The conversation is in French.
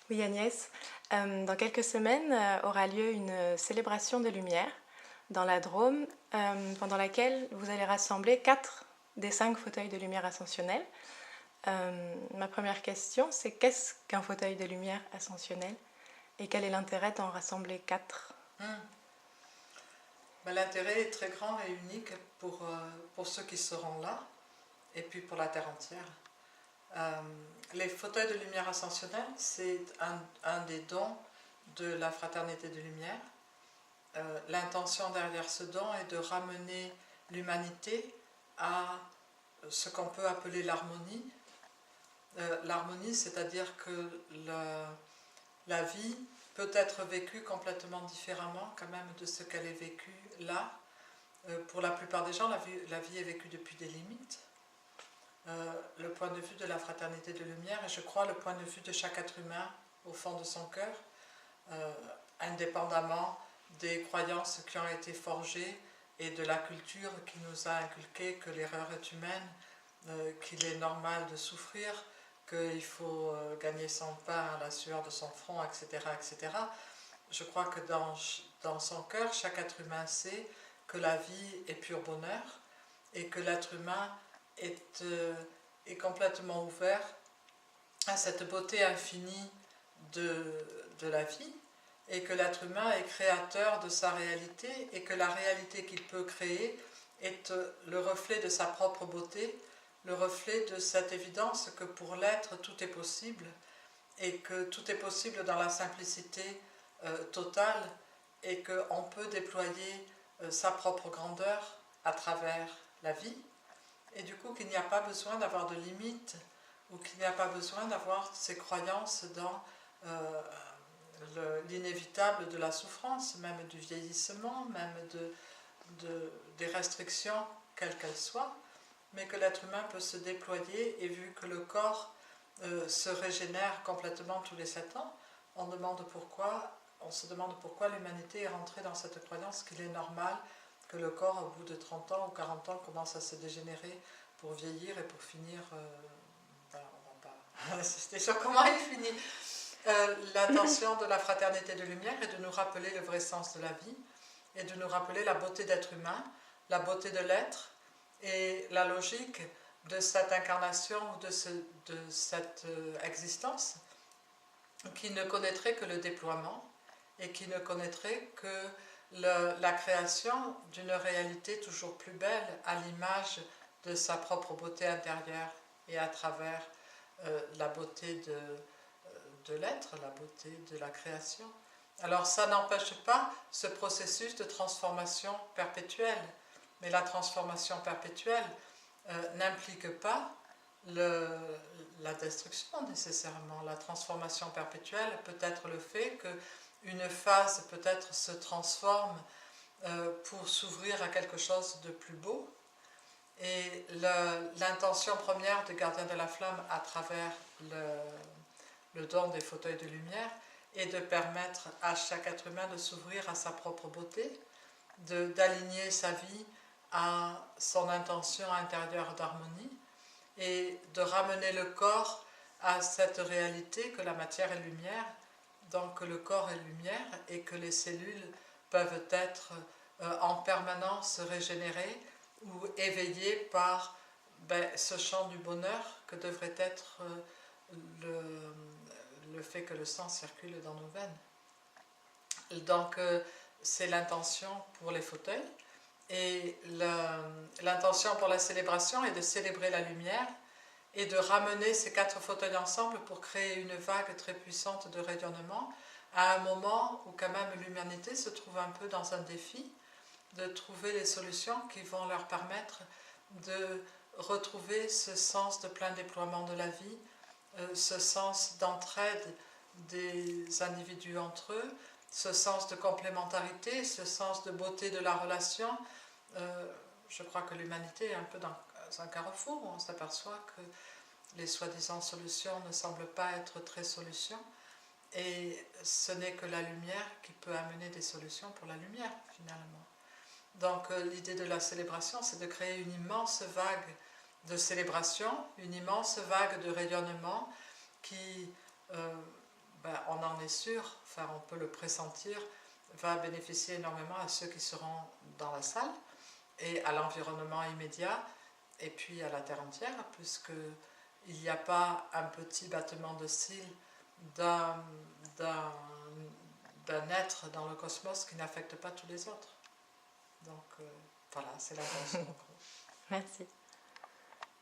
Oui, Agnès. Dans quelques semaines aura lieu une célébration de lumière dans la Drôme, pendant laquelle vous allez rassembler 4 des 5 fauteuils de lumière ascensionnels. Ma première question, c'est qu'est-ce qu'un fauteuil de lumière ascensionnel et quel est l'intérêt d'en rassembler 4? Ben, l'intérêt est très grand et unique pour ceux qui seront là et puis pour la Terre entière. Euh, les fauteuils de lumière ascensionnelle, c'est un des dons de la Fraternité de Lumière. L'intention derrière ce don est de ramener l'humanité à ce qu'on peut appeler l'harmonie. L'harmonie, c'est-à-dire que la vie peut être vécue complètement différemment quand même de ce qu'elle est vécue là. Pour la plupart des gens, la vie est vécue depuis des limites. Le point de vue de la Fraternité de Lumière, et je crois le point de vue de chaque être humain au fond de son cœur, indépendamment des croyances qui ont été forgées et de la culture qui nous a inculqué que l'erreur est humaine, qu'il est normal de souffrir, qu'il faut gagner son pain à la sueur de son front, etc. etc. Je crois que dans son cœur, chaque être humain sait que la vie est pur bonheur et que l'être humain est complètement ouvert à cette beauté infinie de la vie et que l'être humain est créateur de sa réalité et que la réalité qu'il peut créer est le reflet de sa propre beauté, le reflet de cette évidence que pour l'être tout est possible et que tout est possible dans la simplicité totale et qu'on peut déployer sa propre grandeur à travers la vie et du coup qu'il n'y a pas besoin d'avoir de limites ou qu'il n'y a pas besoin d'avoir ces croyances dans l'inévitable de la souffrance, même du vieillissement, même des restrictions, quelles qu'elles soient, mais que l'être humain peut se déployer et vu que le corps se régénère complètement tous les 7 ans, on se demande pourquoi l'humanité est rentrée dans cette croyance qu'il est normal que le corps, au bout de 30 ans ou 40 ans, commence à se dégénérer pour vieillir et pour finir... ben, on va pas... C'était sûr comment il finit. L'intention de la Fraternité de Lumière est de nous rappeler le vrai sens de la vie et de nous rappeler la beauté d'être humain, la beauté de l'être et la logique de cette incarnation ou de cette existence qui ne connaîtrait que le déploiement et qui ne connaîtrait que la création d'une réalité toujours plus belle à l'image de sa propre beauté intérieure et à travers la beauté de l'être, la beauté de la création. Alors ça n'empêche pas ce processus de transformation perpétuelle, mais la transformation perpétuelle n'implique pas la destruction nécessairement. La transformation perpétuelle peut être le fait qu'une phase peut-être se transforme pour s'ouvrir à quelque chose de plus beau. Et l'intention première de Gardien de la Flamme à travers le don des fauteuils de lumière est de permettre à chaque être humain de s'ouvrir à sa propre beauté, d'aligner sa vie à son intention intérieure d'harmonie et de ramener le corps à cette réalité que la matière est lumière, donc que le corps est lumière et que les cellules peuvent être en permanence régénérées ou éveillées par ce champ du bonheur que devrait être le fait que le sang circule dans nos veines. Donc c'est l'intention pour les fauteuils. Et l'intention pour la célébration est de célébrer la lumière et de ramener ces 4 fauteuils ensemble pour créer une vague très puissante de rayonnement à un moment où quand même l'humanité se trouve un peu dans un défi de trouver les solutions qui vont leur permettre de retrouver ce sens de plein déploiement de la vie, ce sens d'entraide des individus entre eux, ce sens de complémentarité, ce sens de beauté de la relation. Je crois que l'humanité est un peu dans un carrefour où on s'aperçoit que les soi-disant solutions ne semblent pas être très solutions et ce n'est que la lumière qui peut amener des solutions pour la lumière finalement. Donc l'idée de la célébration, c'est de créer une immense vague de célébration, une immense vague de rayonnement qui, on en est sûr, enfin on peut le pressentir, va bénéficier énormément à ceux qui seront dans la salle et à l'environnement immédiat et puis à la Terre entière, puisqu'il n'y a pas un petit battement de cils d'un être dans le cosmos qui n'affecte pas tous les autres. Donc voilà, c'est la raison. Merci.